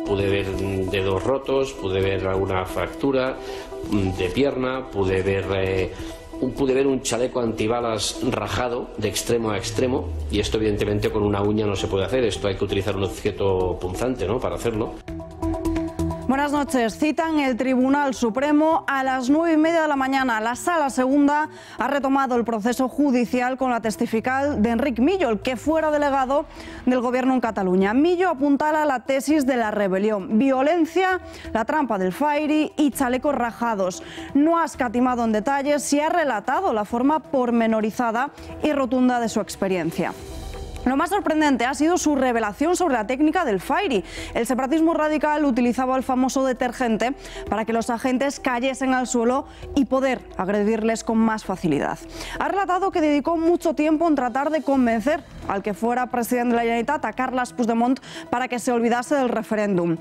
Pude ver dedos rotos, pude ver alguna fractura de pierna, pude ver un chaleco antibalas rajado de extremo a extremo, y esto evidentemente con una uña no se puede hacer, esto hay que utilizar un objeto punzante, ¿no?, para hacerlo. Buenas noches. Citan el Tribunal Supremo a las 9:30 de la mañana. La Sala Segunda ha retomado el proceso judicial con la testifical de Enric Millo, el que fuera delegado del gobierno en Cataluña. Millo apuntala la tesis de la rebelión: violencia, la trampa del Fairy y chalecos rajados. No ha escatimado en detalles y ha relatado la forma pormenorizada y rotunda de su experiencia. Lo más sorprendente ha sido su revelación sobre la técnica del Fairy. El separatismo radical utilizaba el famoso detergente para que los agentes cayesen al suelo y poder agredirles con más facilidad. Ha relatado que dedicó mucho tiempo en tratar de convencer al que fuera presidente de la Generalitat, a Carles Puigdemont, para que se olvidase del referéndum.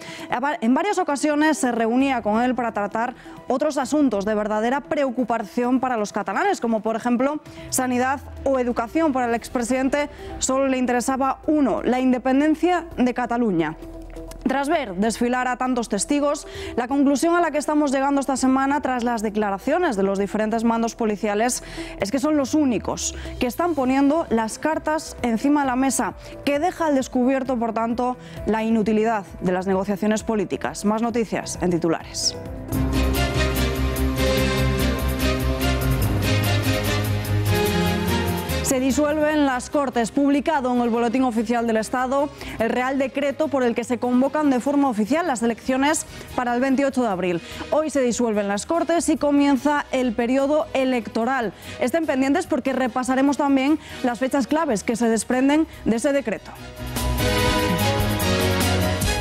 En varias ocasiones se reunía con él para tratar otros asuntos de verdadera preocupación para los catalanes, como por ejemplo sanidad o educación. Para el expresidente solo le interesaba uno: la independencia de Cataluña. Tras ver desfilar a tantos testigos, la conclusión a la que estamos llegando esta semana, tras las declaraciones de los diferentes mandos policiales, es que son los únicos que están poniendo las cartas encima de la mesa, que deja al descubierto, por tanto, la inutilidad de las negociaciones políticas. Más noticias en titulares. Se disuelven las Cortes. Publicado en el Boletín Oficial del Estado el Real Decreto por el que se convocan de forma oficial las elecciones para el 28 de abril. Hoy se disuelven las Cortes y comienza el periodo electoral. Estén pendientes porque repasaremos también las fechas claves que se desprenden de ese decreto.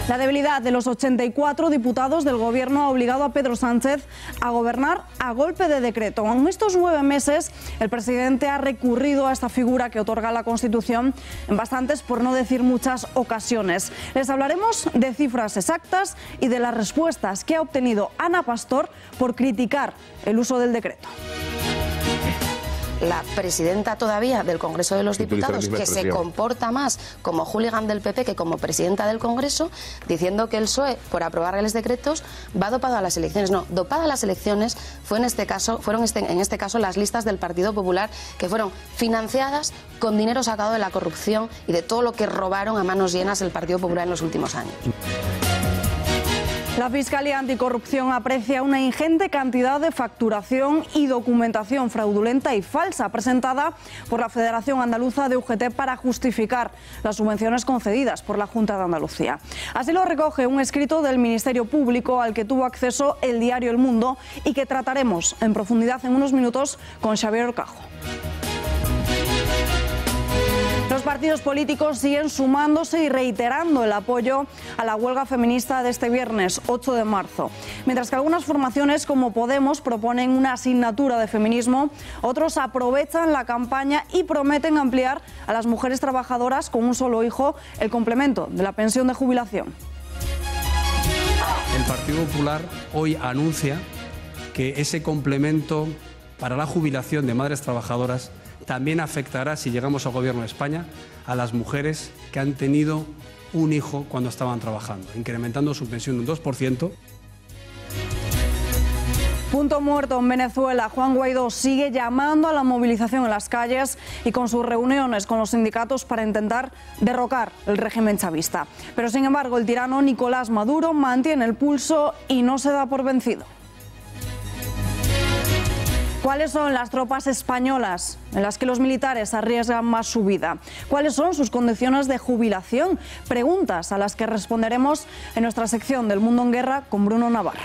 La debilidad de los 84 diputados del Gobierno ha obligado a Pedro Sánchez a gobernar a golpe de decreto. En estos 9 meses, el presidente ha recurrido a esta figura que otorga la Constitución en bastantes, por no decir muchas, ocasiones. Les hablaremos de cifras exactas y de las respuestas que ha obtenido Ana Pastor por criticar el uso del decreto. La presidenta todavía del Congreso de los Diputados, que se comporta más como hooligan del PP que como presidenta del Congreso, diciendo que el PSOE, por aprobarles decretos, va dopado a las elecciones. No, dopada a las elecciones fueron en este caso las listas del Partido Popular, que fueron financiadas con dinero sacado de la corrupción y de todo lo que robaron a manos llenas el Partido Popular en los últimos años. La Fiscalía Anticorrupción aprecia una ingente cantidad de facturación y documentación fraudulenta y falsa presentada por la Federación Andaluza de UGT para justificar las subvenciones concedidas por la Junta de Andalucía. Así lo recoge un escrito del Ministerio Público al que tuvo acceso el diario El Mundo y que trataremos en profundidad en unos minutos con Xavier Orcajo. Los partidos políticos siguen sumándose y reiterando el apoyo a la huelga feminista de este viernes 8 de marzo. Mientras que algunas formaciones como Podemos proponen una asignatura de feminismo, otros aprovechan la campaña y prometen ampliar a las mujeres trabajadoras con un solo hijo el complemento de la pensión de jubilación. El Partido Popular hoy anuncia que ese complemento para la jubilación de madres trabajadoras también afectará, si llegamos al Gobierno de España, a las mujeres que han tenido un hijo cuando estaban trabajando, incrementando su pensión un 2%. Punto muerto en Venezuela. Juan Guaidó sigue llamando a la movilización en las calles y con sus reuniones con los sindicatos para intentar derrocar el régimen chavista. Pero sin embargo, el tirano Nicolás Maduro mantiene el pulso y no se da por vencido. ¿Cuáles son las tropas españolas en las que los militares arriesgan más su vida? ¿Cuáles son sus condiciones de jubilación? Preguntas a las que responderemos en nuestra sección del Mundo en Guerra con Bruno Navarro.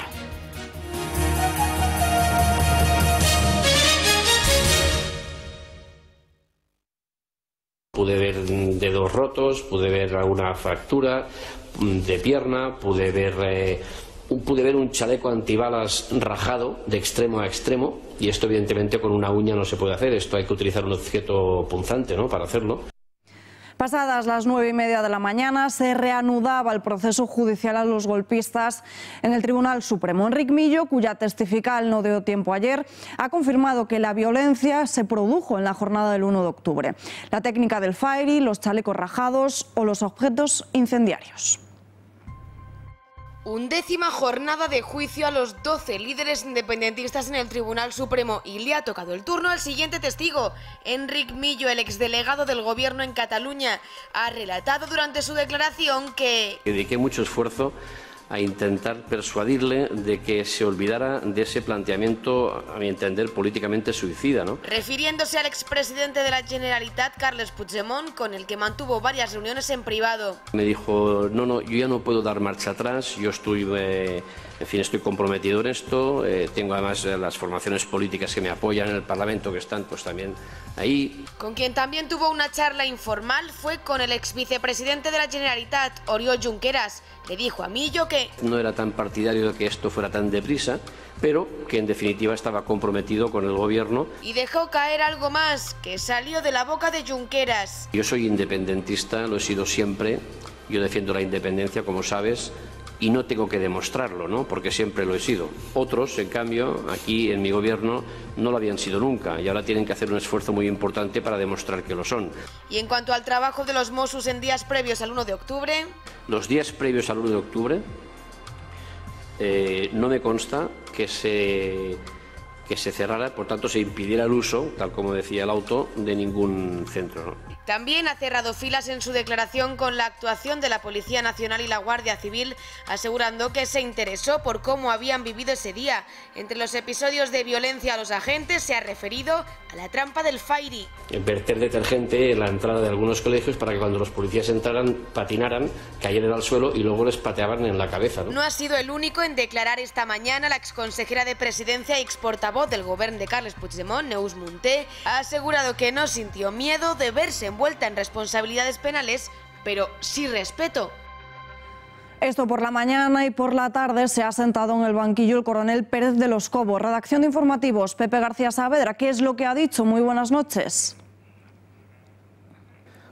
Pude ver dedos rotos, pude ver alguna fractura de pierna, pude ver pude ver un chaleco antibalas rajado de extremo a extremo, y esto evidentemente con una uña no se puede hacer, esto hay que utilizar un objeto punzante, ¿no?, para hacerlo. Pasadas las 9:30 de la mañana se reanudaba el proceso judicial a los golpistas en el Tribunal Supremo. Enric Millo, cuya testifical no dio tiempo ayer, ha confirmado que la violencia se produjo en la jornada del 1 de octubre. La técnica del fairy, los chalecos rajados o los objetos incendiarios. 11ª jornada de juicio a los 12 líderes independentistas en el Tribunal Supremo, y le ha tocado el turno al siguiente testigo. Enric Millo, el exdelegado del gobierno en Cataluña, ha relatado durante su declaración que dediqué mucho esfuerzo a intentar persuadirle de que se olvidara de ese planteamiento, a mi entender, políticamente suicida, ¿no? Refiriéndose al expresidente de la Generalitat, Carles Puigdemont, con el que mantuvo varias reuniones en privado. Me dijo, no, yo ya no puedo dar marcha atrás, yo estoy comprometido en esto, tengo además las formaciones políticas que me apoyan en el Parlamento, que están pues también ahí. Con quien también tuvo una charla informal fue con el exvicepresidente de la Generalitat, Oriol Junqueras. Le dijo a Millo que no era tan partidario de que esto fuera tan deprisa, pero que en definitiva estaba comprometido con el gobierno. Y dejó caer algo más, que salió de la boca de Junqueras. Yo soy independentista, lo he sido siempre, yo defiendo la independencia, como sabes, y no tengo que demostrarlo, ¿no?, porque siempre lo he sido. Otros, en cambio, aquí en mi gobierno no lo habían sido nunca, y ahora tienen que hacer un esfuerzo muy importante para demostrar que lo son. Y en cuanto al trabajo de los Mossos en días previos al 1 de octubre... Los días previos al 1 de octubre no me consta que se cerrara, por tanto se impidiera el uso, tal como decía el auto, de ningún centro, ¿no? También ha cerrado filas en su declaración con la actuación de la Policía Nacional y la Guardia Civil, asegurando que se interesó por cómo habían vivido ese día. Entre los episodios de violencia a los agentes se ha referido a la trampa del fairy. Verter detergente en la entrada de algunos colegios para que cuando los policías entraran, patinaran, cayeran al suelo y luego les pateaban en la cabeza, ¿no? No ha sido el único en declarar esta mañana. La exconsejera de Presidencia y exportavoz del gobierno de Carles Puigdemont, Neus Munté, ha asegurado que no sintió miedo de verse envuelta en responsabilidades penales, pero sí respeto. Esto por la mañana, y por la tarde se ha sentado en el banquillo el coronel Pérez de los Cobos. Redacción de informativos, Pepe García Saavedra. ¿Qué es lo que ha dicho? Muy buenas noches.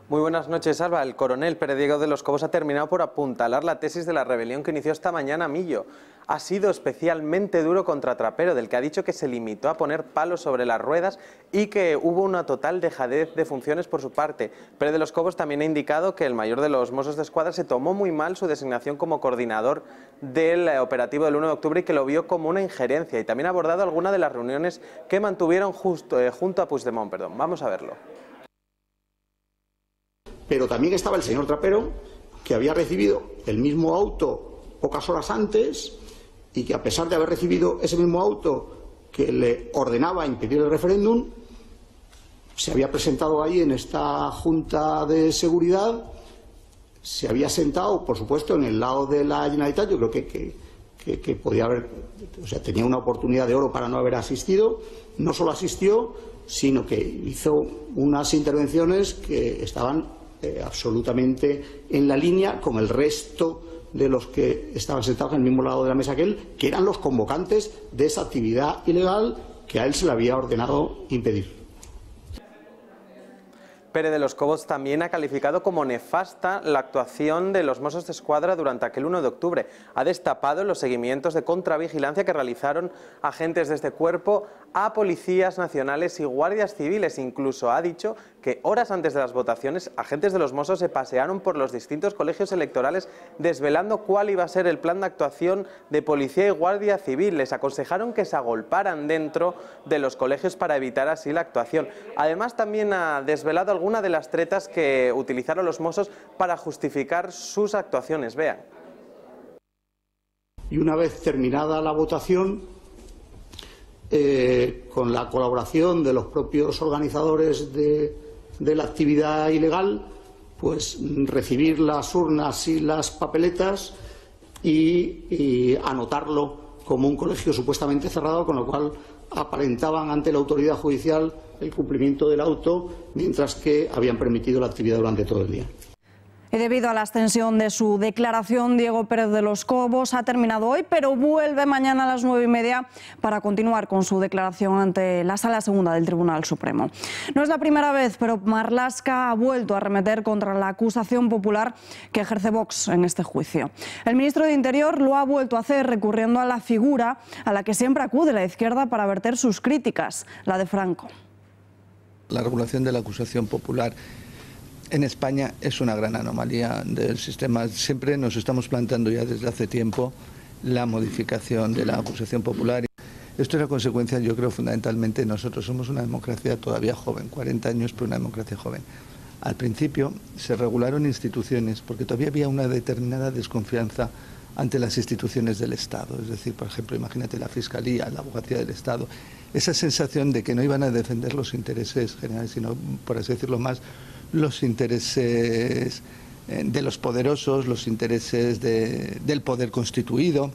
Muy buenas noches, Alba. El coronel Pérez de los Cobos ha terminado por apuntalar la tesis de la rebelión que inició esta mañana Millo. Ha sido especialmente duro contra Trapero, del que ha dicho que se limitó a poner palos sobre las ruedas y que hubo una total dejadez de funciones por su parte. Pérez de los Cobos también ha indicado que el mayor de los Mossos d'Esquadra se tomó muy mal su designación como coordinador del operativo del 1 de octubre y que lo vio como una injerencia. Y también ha abordado algunas de las reuniones que mantuvieron junto a Puigdemont. Vamos a verlo. Pero también estaba el señor Trapero, que había recibido el mismo auto pocas horas antes y que, a pesar de haber recibido ese mismo auto que le ordenaba impedir el referéndum, se había presentado ahí en esta Junta de Seguridad, se había sentado, por supuesto, en el lado de la Generalitat. Yo creo que podía haber, o sea, tenía una oportunidad de oro para no haber asistido. No solo asistió, sino que hizo unas intervenciones que estaban absolutamente en la línea con el resto de los que estaban sentados en el mismo lado de la mesa que él, que eran los convocantes de esa actividad ilegal que a él se le había ordenado impedir. Pérez de los Cobos también ha calificado como nefasta la actuación de los Mossos d'Esquadra durante aquel 1 de octubre. Ha destapado los seguimientos de contravigilancia que realizaron agentes de este cuerpo a policías nacionales y guardias civiles. Incluso ha dicho que horas antes de las votaciones, agentes de los Mossos se pasearon por los distintos colegios electorales desvelando cuál iba a ser el plan de actuación de policía y guardia civil. Les aconsejaron que se agolparan dentro de los colegios para evitar así la actuación. Además, también ha desvelado algunas de las tretas que utilizaron los Mossos para justificar sus actuaciones. Vean. Y una vez terminada la votación, con la colaboración de los propios organizadores de la actividad ilegal, pues recibir las urnas y las papeletas y anotarlo como un colegio supuestamente cerrado, con lo cual aparentaban ante la autoridad judicial el cumplimiento del auto, mientras que habían permitido la actividad durante todo el día. Y debido a la extensión de su declaración, Diego Pérez de los Cobos ha terminado hoy, pero vuelve mañana a las 9:30 para continuar con su declaración ante la Sala Segunda del Tribunal Supremo. No es la primera vez, pero Marlaska ha vuelto a arremeter contra la acusación popular que ejerce Vox en este juicio. El ministro de Interior lo ha vuelto a hacer recurriendo a la figura a la que siempre acude la izquierda para verter sus críticas, la de Franco. La regulación de la acusación popular en España es una gran anomalía del sistema. Siempre nos estamos planteando ya desde hace tiempo la modificación de la acusación popular. Esto es la consecuencia, yo creo, fundamentalmente, nosotros somos una democracia todavía joven, 40 años, pero una democracia joven. Al principio se regularon instituciones porque todavía había una determinada desconfianza ante las instituciones del Estado. Es decir, por ejemplo, imagínate la Fiscalía, la Abogacía del Estado. Esa sensación de que no iban a defender los intereses generales, sino, por así decirlo, más los intereses de los poderosos, los intereses del poder constituido.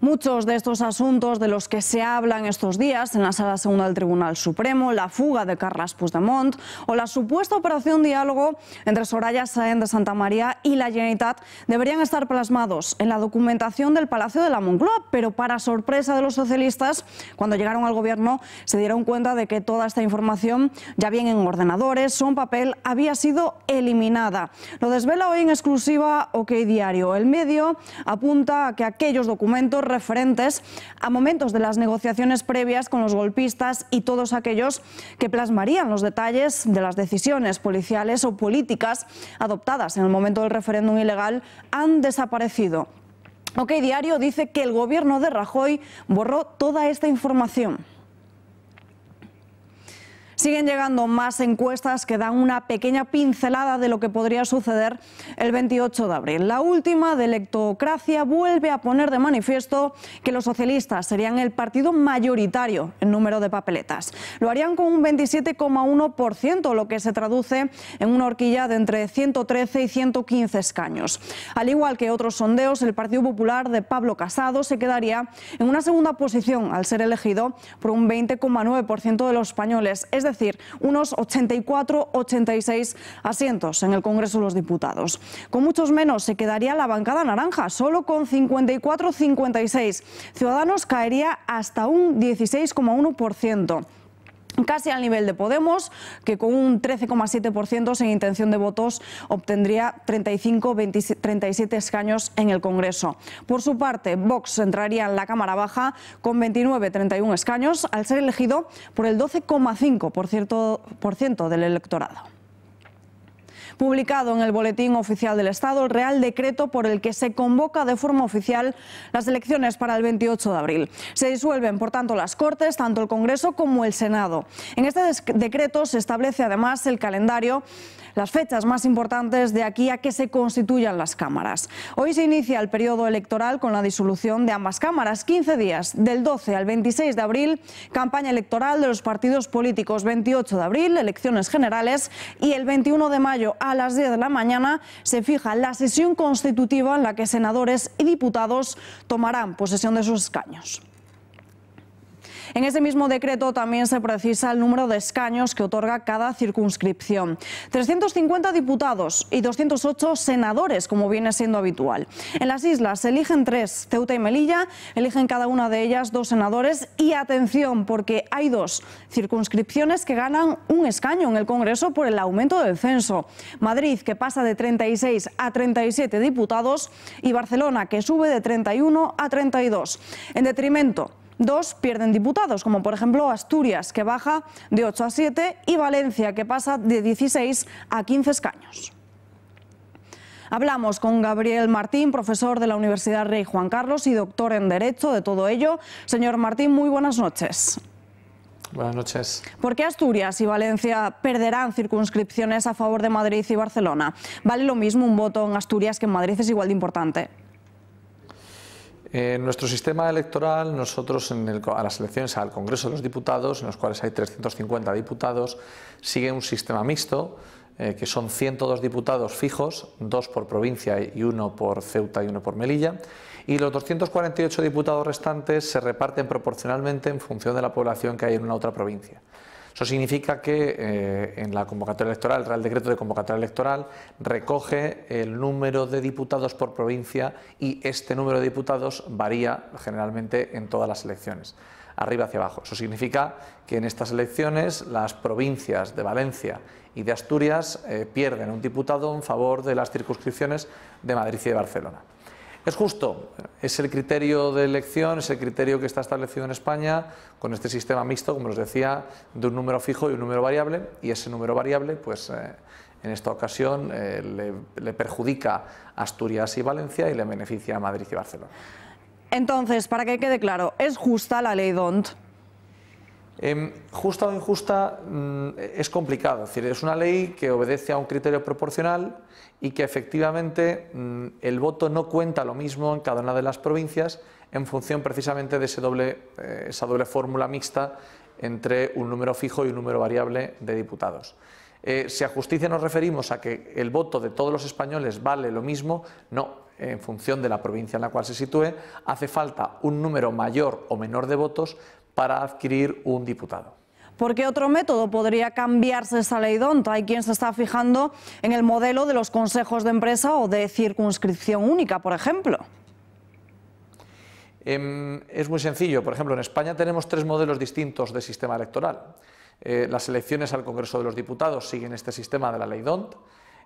Muchos de estos asuntos de los que se hablan estos días en la Sala Segunda del Tribunal Supremo, la fuga de Carles Puigdemont o la supuesta operación diálogo entre Soraya Sáenz de Santamaría y la Generalitat, deberían estar plasmados en la documentación del Palacio de la Moncloa, pero para sorpresa de los socialistas, cuando llegaron al gobierno se dieron cuenta de que toda esta información, ya bien en ordenadores o en papel, había sido eliminada. Lo desvela hoy en exclusiva OK Diario. El medio apunta a que aquellos documentos referentes a momentos de las negociaciones previas con los golpistas y todos aquellos que plasmarían los detalles de las decisiones policiales o políticas adoptadas en el momento del referéndum ilegal han desaparecido. OK Diario dice que el gobierno de Rajoy borró toda esta información. Siguen llegando más encuestas que dan una pequeña pincelada de lo que podría suceder el 28 de abril. La última, de Electocracia, vuelve a poner de manifiesto que los socialistas serían el partido mayoritario en número de papeletas. Lo harían con un 27,1%, lo que se traduce en una horquilla de entre 113 y 115 escaños. Al igual que otros sondeos, el Partido Popular de Pablo Casado se quedaría en una segunda posición al ser elegido por un 20,9% de los españoles, es decir, unos 84-86 asientos en el Congreso de los Diputados. Con muchos menos se quedaría la bancada naranja, solo con 54-56. Ciudadanos caería hasta un 16,1%. Casi al nivel de Podemos, que con un 13,7% sin intención de votos obtendría 35-37 escaños en el Congreso. Por su parte, Vox entraría en la Cámara Baja con 29-31 escaños, al ser elegido por el 12,5% del electorado. Publicado en el Boletín Oficial del Estado el Real Decreto por el que se convoca de forma oficial las elecciones para el 28 de abril. Se disuelven, por tanto, las Cortes, tanto el Congreso como el Senado. En este decreto se establece además el calendario, las fechas más importantes de aquí a que se constituyan las cámaras. Hoy se inicia el periodo electoral con la disolución de ambas cámaras, 15 días, del 12 al 26 de abril, campaña electoral de los partidos políticos, 28 de abril, elecciones generales, y el 21 de mayo a las 10 de la mañana se fija la sesión constitutiva en la que senadores y diputados tomarán posesión de sus escaños. En ese mismo decreto también se precisa el número de escaños que otorga cada circunscripción. 350 diputados y 208 senadores, como viene siendo habitual. En las islas se eligen 3, Ceuta y Melilla, eligen cada una de ellas 2 senadores y atención, porque hay 2 circunscripciones que ganan un escaño en el Congreso por el aumento del censo. Madrid, que pasa de 36 a 37 diputados, y Barcelona, que sube de 31 a 32. En detrimento, 2 pierden diputados, como por ejemplo Asturias, que baja de 8 a 7, y Valencia, que pasa de 16 a 15 escaños. Hablamos con Gabriel Martín, profesor de la Universidad Rey Juan Carlos y doctor en Derecho, de todo ello. Señor Martín, muy buenas noches. Buenas noches. ¿Por qué Asturias y Valencia perderán circunscripciones a favor de Madrid y Barcelona? ¿Vale lo mismo un voto en Asturias que en Madrid? ¿Es igual de importante? En nuestro sistema electoral, nosotros a las elecciones al Congreso de los Diputados, en los cuales hay 350 diputados, sigue un sistema mixto, que son 102 diputados fijos, 2 por provincia y 1 por Ceuta y 1 por Melilla, y los 248 diputados restantes se reparten proporcionalmente en función de la población que hay en una otra provincia. Eso significa que en la convocatoria electoral, el Real Decreto de Convocatoria Electoral, recoge el número de diputados por provincia y este número de diputados varía generalmente en todas las elecciones, arriba hacia abajo. Eso significa que en estas elecciones las provincias de Valencia y de Asturias pierden un diputado en favor de las circunscripciones de Madrid y de Barcelona. ¿Es justo? Es el criterio de elección, es el criterio que está establecido en España con este sistema mixto, como os decía, de un número fijo y un número variable, y ese número variable, pues en esta ocasión le perjudica a Asturias y Valencia y le beneficia a Madrid y Barcelona. Entonces, para que quede claro, ¿es justa la ley DONT? Justa o injusta es complicado, es decir, es una ley que obedece a un criterio proporcional y que efectivamente el voto no cuenta lo mismo en cada una de las provincias en función precisamente de esa doble fórmula mixta entre un número fijo y un número variable de diputados. Si a justicia nos referimos a que el voto de todos los españoles vale lo mismo, no. En función de la provincia en la cual se sitúe, hace falta un número mayor o menor de votos para adquirir un diputado. ¿Por qué otro método podría cambiarse esa ley DONT? Hay quien se está fijando en el modelo de los consejos de empresa o de circunscripción única, por ejemplo. Es muy sencillo. Por ejemplo, en España tenemos 3 modelos distintos de sistema electoral. Las elecciones al Congreso de los Diputados siguen este sistema de la ley DONT.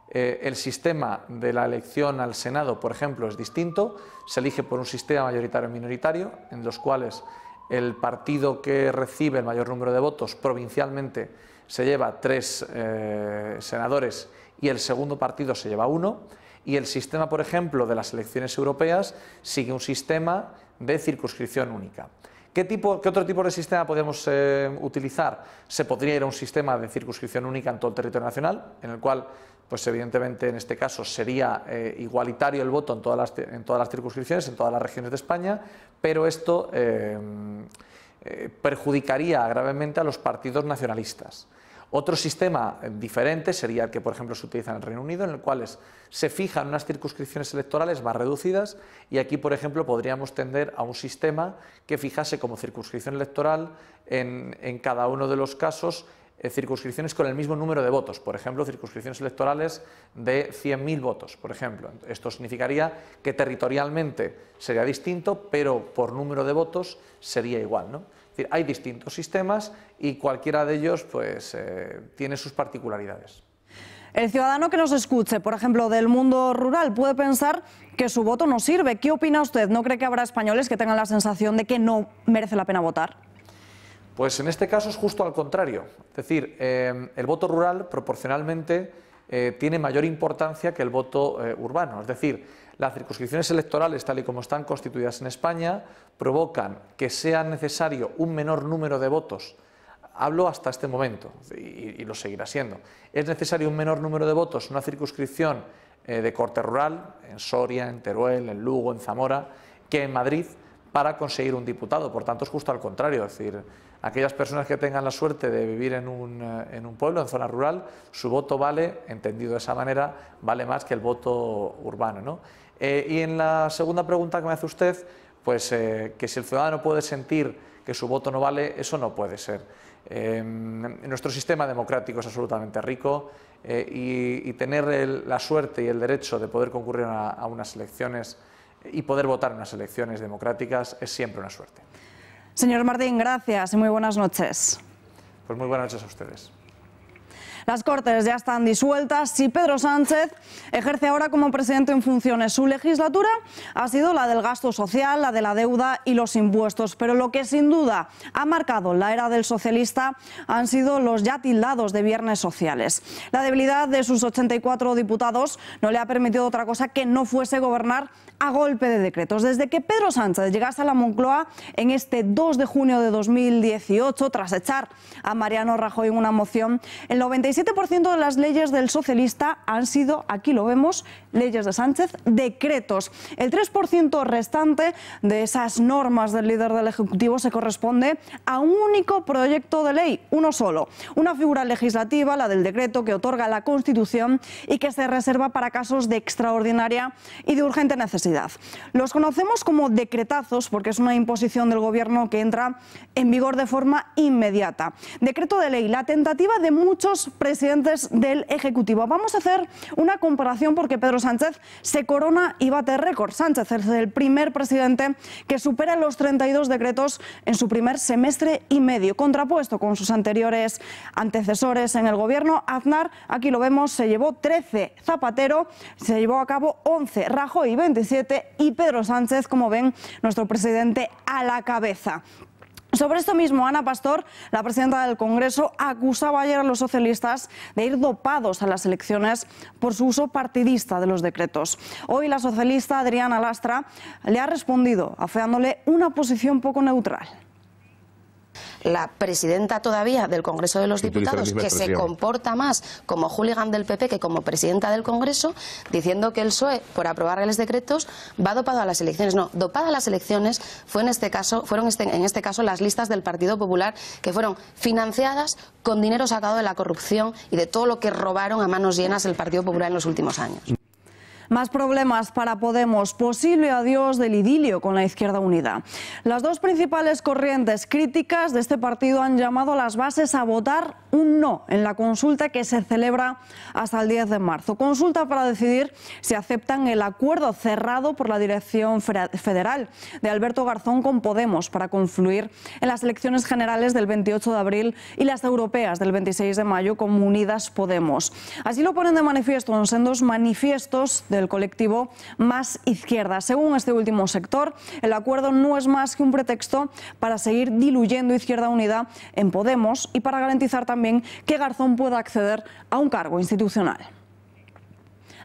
El sistema de la elección al Senado, por ejemplo, es distinto. Se elige por un sistema mayoritario-minoritario, en los cuales el partido que recibe el mayor número de votos provincialmente se lleva 3 senadores y el segundo partido se lleva 1. Y el sistema, por ejemplo, de las elecciones europeas sigue un sistema de circunscripción única. ¿Qué otro tipo de sistema podemos utilizar? Se podría ir a un sistema de circunscripción única en todo el territorio nacional, en el cual, pues evidentemente en este caso sería igualitario el voto en todas las circunscripciones, en todas las regiones de España, pero esto perjudicaría gravemente a los partidos nacionalistas. Otro sistema diferente sería el que, por ejemplo, se utiliza en el Reino Unido, en el cual se fijan unas circunscripciones electorales más reducidas y aquí, por ejemplo, podríamos tender a un sistema que fijase como circunscripción electoral en cada uno de los casos circunscripciones con el mismo número de votos, por ejemplo, circunscripciones electorales de 100.000 votos, por ejemplo. Esto significaría que territorialmente sería distinto, pero por número de votos sería igual, ¿no? Es decir, hay distintos sistemas y cualquiera de ellos pues, tiene sus particularidades. El ciudadano que nos escuche, por ejemplo, del mundo rural, puede pensar que su voto no sirve. ¿Qué opina usted? ¿No cree que habrá españoles que tengan la sensación de que no merece la pena votar? Pues en este caso es justo al contrario. Es decir, el voto rural proporcionalmente tiene mayor importancia que el voto urbano. Es decir, las circunscripciones electorales, tal y como están constituidas en España, provocan que sea necesario un menor número de votos. Hablo hasta este momento, y lo seguirá siendo. Es necesario un menor número de votos en una circunscripción de corte rural, en Soria, en Teruel, en Lugo, en Zamora, que en Madrid, para conseguir un diputado. Por tanto, es justo al contrario. Es decir, aquellas personas que tengan la suerte de vivir en un pueblo, en zona rural, su voto vale, entendido de esa manera, vale más que el voto urbano, ¿no? Y en la segunda pregunta que me hace usted, pues que si el ciudadano puede sentir que su voto no vale, eso no puede ser. Nuestro sistema democrático es absolutamente rico y tener la suerte y el derecho de poder concurrir a unas elecciones y poder votar en unas elecciones democráticas es siempre una suerte. Señor Martín, gracias y muy buenas noches. Pues muy buenas noches a ustedes. Las Cortes ya están disueltas y Pedro Sánchez ejerce ahora como presidente en funciones. Su legislatura ha sido la del gasto social, la de la deuda y los impuestos, pero lo que sin duda ha marcado la era del socialista han sido los ya tildados de viernes sociales. La debilidad de sus 84 diputados no le ha permitido otra cosa que no fuese gobernar a golpe de decretos. Desde que Pedro Sánchez llegase a la Moncloa en este 2 de junio de 2018, tras echar a Mariano Rajoy en una moción, el 97% 27% de las leyes del socialista han sido, aquí lo vemos, leyes de Sánchez, decretos. El 3% restante de esas normas del líder del Ejecutivo se corresponde a un único proyecto de ley, uno solo. Una figura legislativa, la del decreto que otorga la Constitución y que se reserva para casos de extraordinaria y de urgente necesidad. Los conocemos como decretazos porque es una imposición del Gobierno que entra en vigor de forma inmediata. Decreto de ley, la tentativa de muchos presidentes del Ejecutivo. Vamos a hacer una comparación porque Pedro Sánchez se corona y bate récord. Sánchez es el primer presidente que supera los 32 decretos en su primer semestre y medio, contrapuesto con sus anteriores antecesores en el Gobierno. Aznar, aquí lo vemos, se llevó 13, Zapatero se llevó a cabo 11, Rajoy 27 y Pedro Sánchez, como ven, nuestro presidente a la cabeza. Sobre esto mismo, Ana Pastor, la presidenta del Congreso, acusaba ayer a los socialistas de ir dopados a las elecciones por su uso partidista de los decretos. Hoy la socialista Adriana Lastra le ha respondido, afeándole una posición poco neutral. La presidenta todavía del Congreso de los Diputados, que se comporta más como hooligan del PP que como presidenta del Congreso, diciendo que el PSOE, por aprobar los decretos, va dopado a las elecciones. No, dopada a las elecciones fueron en este caso las listas del Partido Popular, que fueron financiadas con dinero sacado de la corrupción y de todo lo que robaron a manos llenas el Partido Popular en los últimos años. Más problemas para Podemos, posible adiós del idilio con la Izquierda Unida. Las dos principales corrientes críticas de este partido han llamado a las bases a votar un no en la consulta que se celebra hasta el 10 de marzo. Consulta para decidir si aceptan el acuerdo cerrado por la dirección federal de Alberto Garzón con Podemos para confluir en las elecciones generales del 28 de abril y las europeas del 26 de mayo como Unidas Podemos. Así lo ponen de manifiesto en sendos manifiestos del colectivo Más Izquierda. Según este último sector, el acuerdo no es más que un pretexto para seguir diluyendo Izquierda Unida en Podemos y para garantizar también que Garzón pueda acceder a un cargo institucional.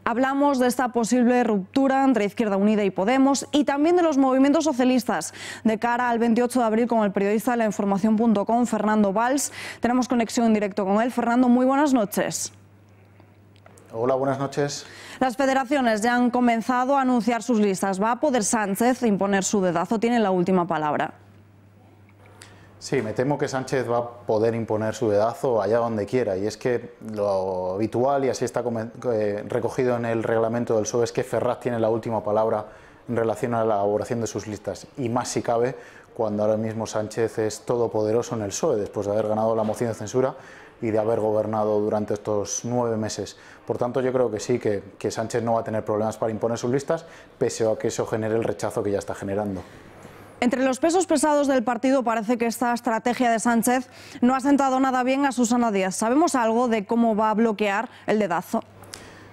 Hablamos de esta posible ruptura entre Izquierda Unida y Podemos y también de los movimientos socialistas de cara al 28 de abril con el periodista de lainformación.com, Fernando Valls. Tenemos conexión en directo con él. Fernando, muy buenas noches. Hola, buenas noches. Las federaciones ya han comenzado a anunciar sus listas. ¿Va a poder Sánchez imponer su dedazo? Tiene la última palabra. Sí, me temo que Sánchez va a poder imponer su dedazo allá donde quiera. Y es que lo habitual, y así está recogido en el reglamento del PSOE, es que Ferraz tiene la última palabra en relación a la elaboración de sus listas. Y más si cabe, cuando ahora mismo Sánchez es todopoderoso en el PSOE, después de haber ganado la moción de censura y de haber gobernado durante estos 9 meses. Por tanto, yo creo que sí, que Sánchez no va a tener problemas para imponer sus listas, pese a que eso genere el rechazo que ya está generando. Entre los pesos pesados del partido parece que esta estrategia de Sánchez no ha sentado nada bien a Susana Díaz. ¿Sabemos algo de cómo va a bloquear el dedazo?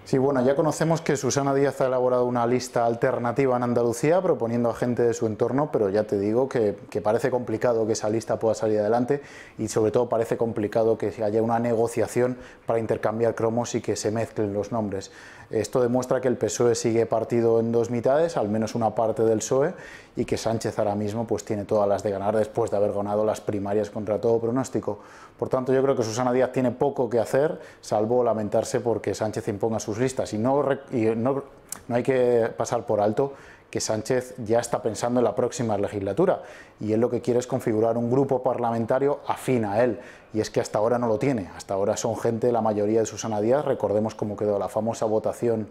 Sí, bueno, ya conocemos que Susana Díaz ha elaborado una lista alternativa en Andalucía proponiendo a gente de su entorno, pero ya te digo que parece complicado que esa lista pueda salir adelante y sobre todo parece complicado que haya una negociación para intercambiar cromos y que se mezclen los nombres. Esto demuestra que el PSOE sigue partido en dos mitades, al menos una parte del PSOE, y que Sánchez ahora mismo pues tiene todas las de ganar después de haber ganado las primarias contra todo pronóstico. Por tanto, yo creo que Susana Díaz tiene poco que hacer, salvo lamentarse porque Sánchez imponga sus listas. Y no hay que pasar por alto que Sánchez ya está pensando en la próxima legislatura y él lo que quiere es configurar un grupo parlamentario afín a él, y es que hasta ahora no lo tiene. Hasta ahora son gente, la mayoría de Susana Díaz. Recordemos cómo quedó la famosa votación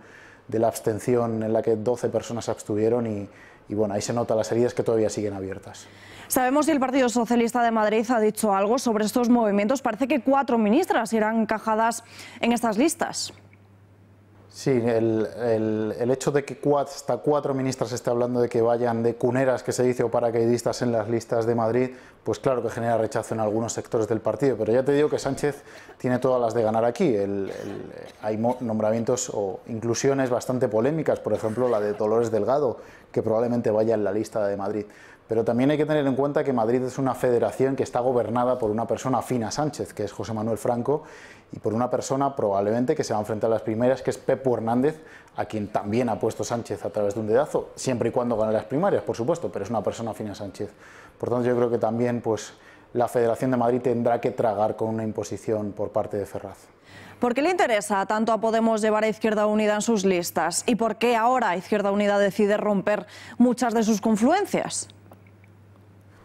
de la abstención en la que 12 personas se abstuvieron y bueno, ahí se notan las heridas que todavía siguen abiertas. ¿Sabemos si el Partido Socialista de Madrid ha dicho algo sobre estos movimientos? Parece que 4 ministras irán encajadas en estas listas. Sí, el hecho de que hasta 4 ministras esté hablando de que vayan de cuneras, que se dice, o paracaidistas en las listas de Madrid, pues claro que genera rechazo en algunos sectores del partido. Pero ya te digo que Sánchez tiene todas las de ganar aquí. Hay nombramientos o inclusiones bastante polémicas, por ejemplo la de Dolores Delgado, que probablemente vaya en la lista de Madrid. Pero también hay que tener en cuenta que Madrid es una federación que está gobernada por una persona afín a Sánchez, que es José Manuel Franco, y por una persona probablemente que se va a enfrentar a las primarias, que es Pepo Hernández, a quien también ha puesto Sánchez a través de un dedazo, siempre y cuando gane las primarias, por supuesto, pero es una persona afín a Sánchez. Por tanto, yo creo que también pues, la Federación de Madrid tendrá que tragar con una imposición por parte de Ferraz. ¿Por qué le interesa tanto a Podemos llevar a Izquierda Unida en sus listas? ¿Y por qué ahora Izquierda Unida decide romper muchas de sus confluencias?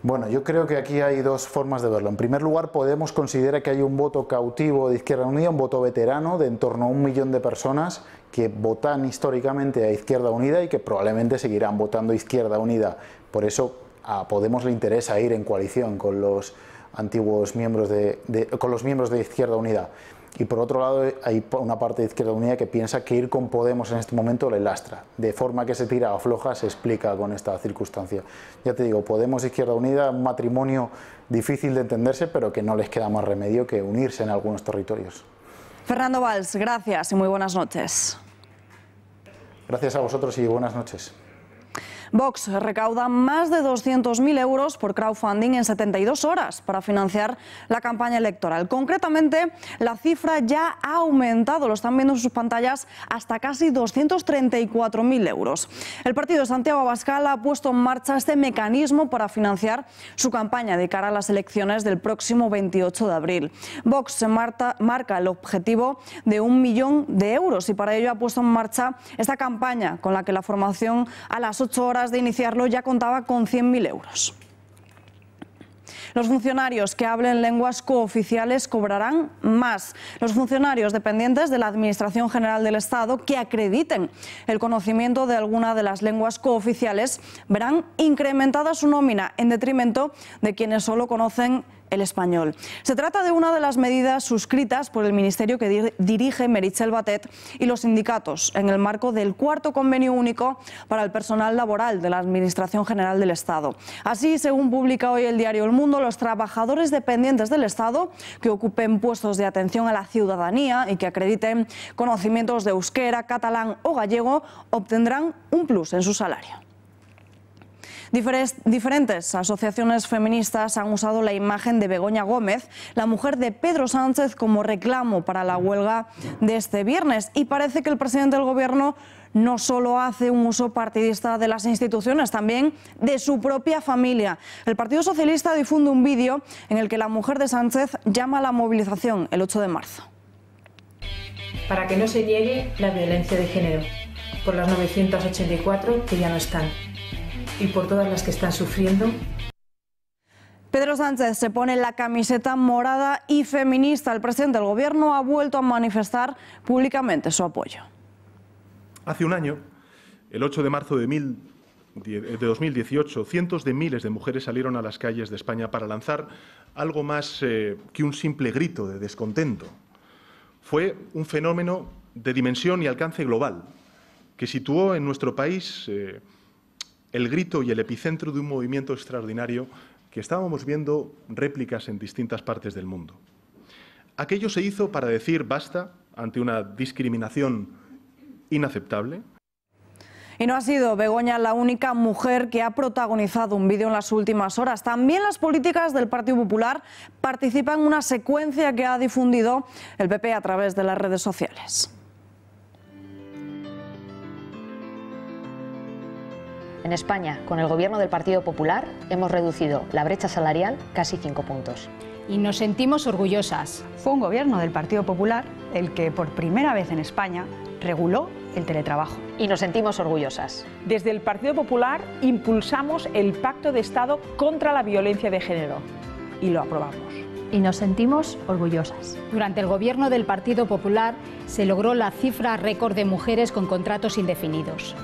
Bueno, yo creo que aquí hay dos formas de verlo. En primer lugar, Podemos considera que hay un voto cautivo de Izquierda Unida, un voto veterano de en torno a 1 millón de personas que votan históricamente a Izquierda Unida y que probablemente seguirán votando a Izquierda Unida. Por eso a Podemos le interesa ir en coalición con los antiguos miembros con los miembros de Izquierda Unida. Y por otro lado hay una parte de Izquierda Unida que piensa que ir con Podemos en este momento le lastra, de forma que se tira o afloja, se explica con esta circunstancia. Ya te digo, Podemos e Izquierda Unida, un matrimonio difícil de entenderse, pero que no les queda más remedio que unirse en algunos territorios. Fernando Valls, gracias y muy buenas noches. Gracias a vosotros y buenas noches. Vox recauda más de 200.000 euros por crowdfunding en 72 horas para financiar la campaña electoral. Concretamente, la cifra ya ha aumentado, lo están viendo en sus pantallas, hasta casi 234.000 euros. El partido de Santiago Abascal ha puesto en marcha este mecanismo para financiar su campaña de cara a las elecciones del próximo 28 de abril. Vox se marca el objetivo de 1 millón de euros y para ello ha puesto en marcha esta campaña con la que la formación a las 8 horas de iniciarlo ya contaba con 100.000 euros. Los funcionarios que hablen lenguas cooficiales cobrarán más. Los funcionarios dependientes de la Administración General del Estado que acrediten el conocimiento de alguna de las lenguas cooficiales verán incrementada su nómina en detrimento de quienes solo conocen el español. Se trata de una de las medidas suscritas por el ministerio que dirige Meritxell Batet y los sindicatos en el marco del 4º convenio único para el personal laboral de la Administración General del Estado. Así, según publica hoy el diario El Mundo, los trabajadores dependientes del Estado que ocupen puestos de atención a la ciudadanía y que acrediten conocimientos de euskera, catalán o gallego obtendrán un plus en su salario. Diferentes asociaciones feministas han usado la imagen de Begoña Gómez, la mujer de Pedro Sánchez, como reclamo para la huelga de este viernes. Y parece que el presidente del Gobierno no solo hace un uso partidista de las instituciones, también de su propia familia. El Partido Socialista difunde un vídeo en el que la mujer de Sánchez llama a la movilización el 8 de marzo. Para que no se niegue la violencia de género, por las 984 que ya no están. Y por todas las que están sufriendo. Pedro Sánchez se pone la camiseta morada y feminista. El presidente del Gobierno ha vuelto a manifestar públicamente su apoyo. Hace un año, el 8 de marzo de 2018, cientos de miles de mujeres salieron a las calles de España para lanzar algo más que un simple grito de descontento. Fue un fenómeno de dimensión y alcance global que situó en nuestro país el grito y el epicentro de un movimiento extraordinario que estábamos viendo réplicas en distintas partes del mundo. Aquello se hizo para decir basta ante una discriminación inaceptable. Y no ha sido Begoña la única mujer que ha protagonizado un vídeo en las últimas horas. También las políticas del Partido Popular participan en una secuencia que ha difundido el PP a través de las redes sociales. En España, con el gobierno del Partido Popular, hemos reducido la brecha salarial casi 5 puntos. Y nos sentimos orgullosas. Fue un gobierno del Partido Popular el que por primera vez en España reguló el teletrabajo. Y nos sentimos orgullosas. Desde el Partido Popular impulsamos el Pacto de Estado contra la violencia de género y lo aprobamos. Y nos sentimos orgullosas. Durante el gobierno del Partido Popular se logró la cifra récord de mujeres con contratos indefinidos.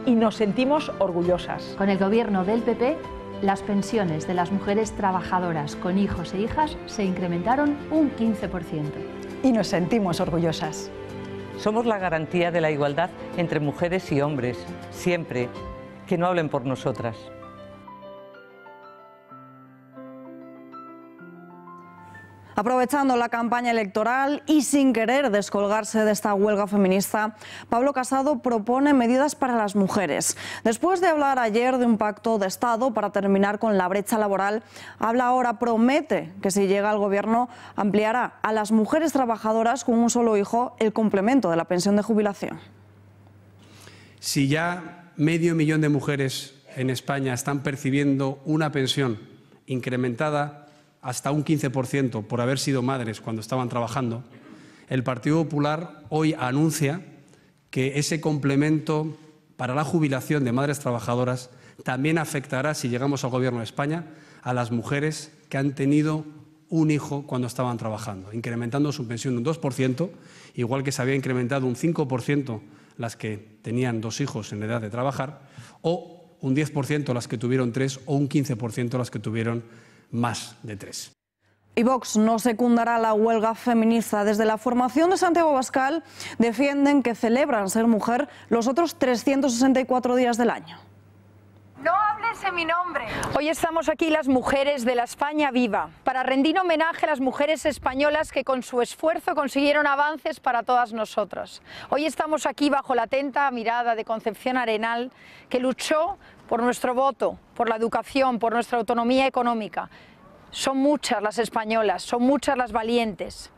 Y nos sentimos orgullosas. Con el gobierno del PP, las pensiones de las mujeres trabajadoras con hijos e hijas se incrementaron un 15%. Y nos sentimos orgullosas. Somos la garantía de la igualdad entre mujeres y hombres, siempre, que no hablen por nosotras. Aprovechando la campaña electoral y sin querer descolgarse de esta huelga feminista, Pablo Casado propone medidas para las mujeres. Después de hablar ayer de un pacto de Estado para terminar con la brecha laboral, habla ahora, promete que si llega al gobierno ampliará a las mujeres trabajadoras con un solo hijo el complemento de la pensión de jubilación. Si ya 500.000 de mujeres en España están percibiendo una pensión incrementada hasta un 15% por haber sido madres cuando estaban trabajando, el Partido Popular hoy anuncia que ese complemento para la jubilación de madres trabajadoras también afectará, si llegamos al Gobierno de España, a las mujeres que han tenido un hijo cuando estaban trabajando, incrementando su pensión un 2%, igual que se había incrementado un 5% las que tenían 2 hijos en edad de trabajar, o un 10% las que tuvieron 3 o un 15% las que tuvieron más de 3. Y Vox no secundará la huelga feminista. Desde la formación de Santiago Abascal defienden que celebran ser mujer los otros 364 días del año. No hables en mi nombre. Hoy estamos aquí las mujeres de la España viva para rendir homenaje a las mujeres españolas que con su esfuerzo consiguieron avances para todas nosotras. Hoy estamos aquí bajo la atenta mirada de Concepción Arenal, que luchó por nuestro voto, por la educación, por nuestra autonomía económica. Son muchas las españolas, son muchas las valientes.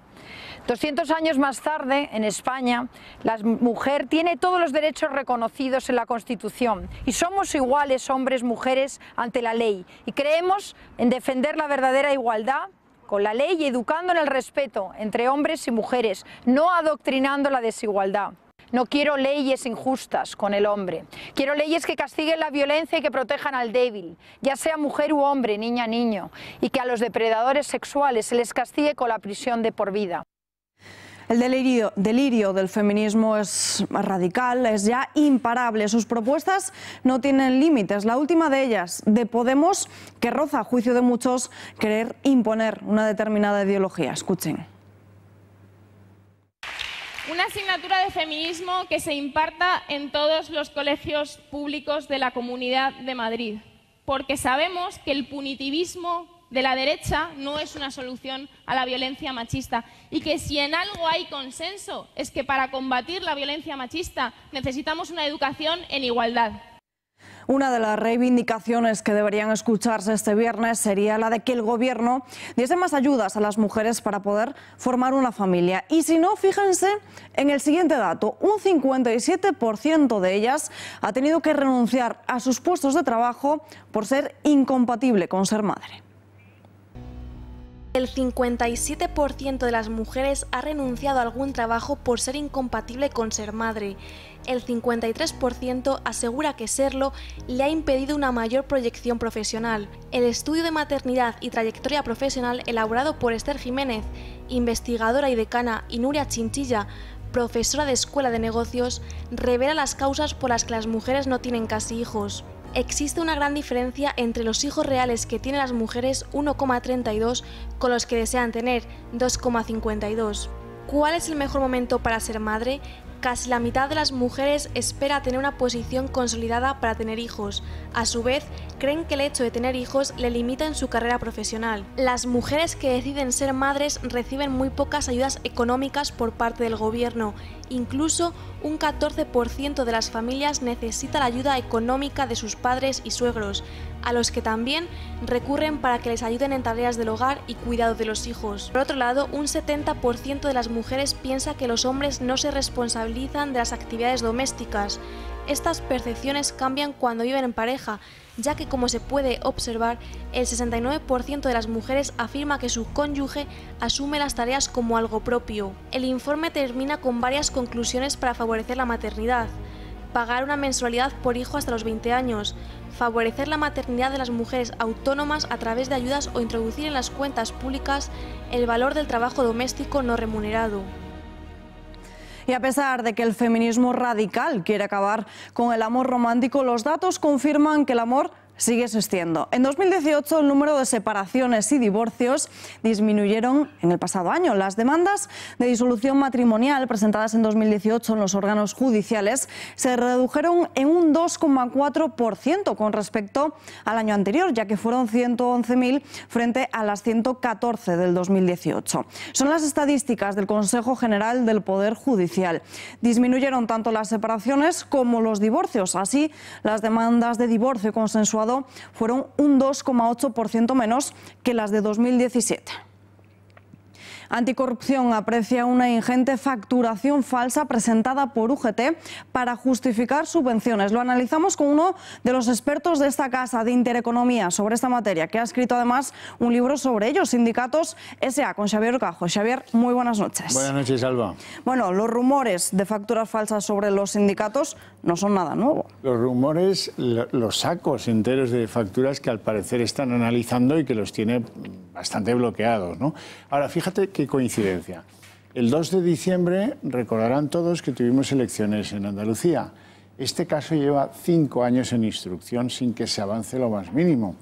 200 años más tarde, en España, la mujer tiene todos los derechos reconocidos en la Constitución y somos iguales hombres, mujeres, ante la ley. Y creemos en defender la verdadera igualdad con la ley y educando en el respeto entre hombres y mujeres, no adoctrinando la desigualdad. No quiero leyes injustas con el hombre. Quiero leyes que castiguen la violencia y que protejan al débil, ya sea mujer u hombre, niña, niño, y que a los depredadores sexuales se les castigue con la prisión de por vida. El delirio del feminismo es radical, es ya imparable. Sus propuestas no tienen límites. La última de ellas, de Podemos, que roza, a juicio de muchos, querer imponer una determinada ideología. Escuchen. Una asignatura de feminismo que se imparta en todos los colegios públicos de la Comunidad de Madrid, porque sabemos que el punitivismo de la derecha no es una solución a la violencia machista y que si en algo hay consenso es que para combatir la violencia machista necesitamos una educación en igualdad. Una de las reivindicaciones que deberían escucharse este viernes sería la de que el Gobierno diese más ayudas a las mujeres para poder formar una familia. Y si no, fíjense en el siguiente dato, un 57% de ellas ha tenido que renunciar a sus puestos de trabajo por ser incompatible con ser madre. El 57% de las mujeres ha renunciado a algún trabajo por ser incompatible con ser madre. El 53% asegura que serlo le ha impedido una mayor proyección profesional. El estudio de maternidad y trayectoria profesional elaborado por Esther Jiménez, investigadora y decana, y Nuria Chinchilla, profesora de Escuela de Negocios, revela las causas por las que las mujeres no tienen casi hijos. Existe una gran diferencia entre los hijos reales que tienen las mujeres, 1,32, con los que desean tener, 2,52. ¿Cuál es el mejor momento para ser madre? Casi la mitad de las mujeres espera tener una posición consolidada para tener hijos. A su vez, creen que el hecho de tener hijos le limita en su carrera profesional. Las mujeres que deciden ser madres reciben muy pocas ayudas económicas por parte del gobierno. Incluso un 14% de las familias necesita la ayuda económica de sus padres y suegros, a los que también recurren para que les ayuden en tareas del hogar y cuidado de los hijos. Por otro lado, un 70% de las mujeres piensa que los hombres no se responsabilizan de las actividades domésticas. Estas percepciones cambian cuando viven en pareja, ya que, como se puede observar, el 69% de las mujeres afirma que su cónyuge asume las tareas como algo propio. El informe termina con varias conclusiones para favorecer la maternidad: pagar una mensualidad por hijo hasta los 20 años, favorecer la maternidad de las mujeres autónomas a través de ayudas o introducir en las cuentas públicas el valor del trabajo doméstico no remunerado. Y a pesar de que el feminismo radical quiere acabar con el amor romántico, los datos confirman que el amor sigue existiendo. En 2018 el número de separaciones y divorcios disminuyeron en el pasado año. Las demandas de disolución matrimonial presentadas en 2018 en los órganos judiciales se redujeron en un 2,4% con respecto al año anterior, ya que fueron 111.000 frente a las 114 del 2018. Son las estadísticas del Consejo General del Poder Judicial. Disminuyeron tanto las separaciones como los divorcios. Así, las demandas de divorcio consensuado fueron un 2,8% menos que las de 2017. Anticorrupción aprecia una ingente facturación falsa presentada por UGT para justificar subvenciones. Lo analizamos con uno de los expertos de esta casa de Intereconomía sobre esta materia, que ha escrito además un libro sobre ellos, Sindicatos S.A., con Xavier Cajo. Xavier, muy buenas noches. Buenas noches, Alba. Bueno, los rumores de facturas falsas sobre los sindicatos no son nada nuevo. Los rumores, los sacos enteros de facturas que al parecer están analizando y que los tiene bastante bloqueados, ¿no? Ahora, fíjate qué coincidencia. El 2 de diciembre recordarán todos que tuvimos elecciones en Andalucía. Este caso lleva 5 años en instrucción sin que se avance lo más mínimo.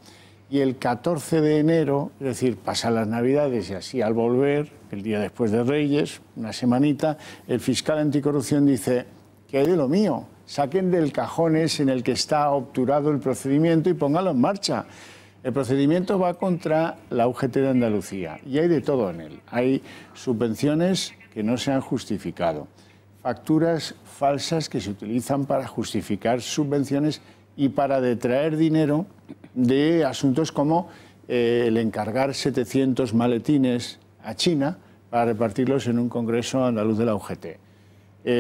Y el 14 de enero, es decir, pasan las Navidades y así al volver, el día después de Reyes, una semanita, el fiscal anticorrupción dice: ¿qué hay de lo mío? Saquen del cajón ese en el que está obturado el procedimiento y pónganlo en marcha. El procedimiento va contra la UGT de Andalucía y hay de todo en él. Hay subvenciones que no se han justificado, facturas falsas que se utilizan para justificar subvenciones y para detraer dinero de asuntos como el encargar 700 maletines a China para repartirlos en un congreso andaluz de la UGT.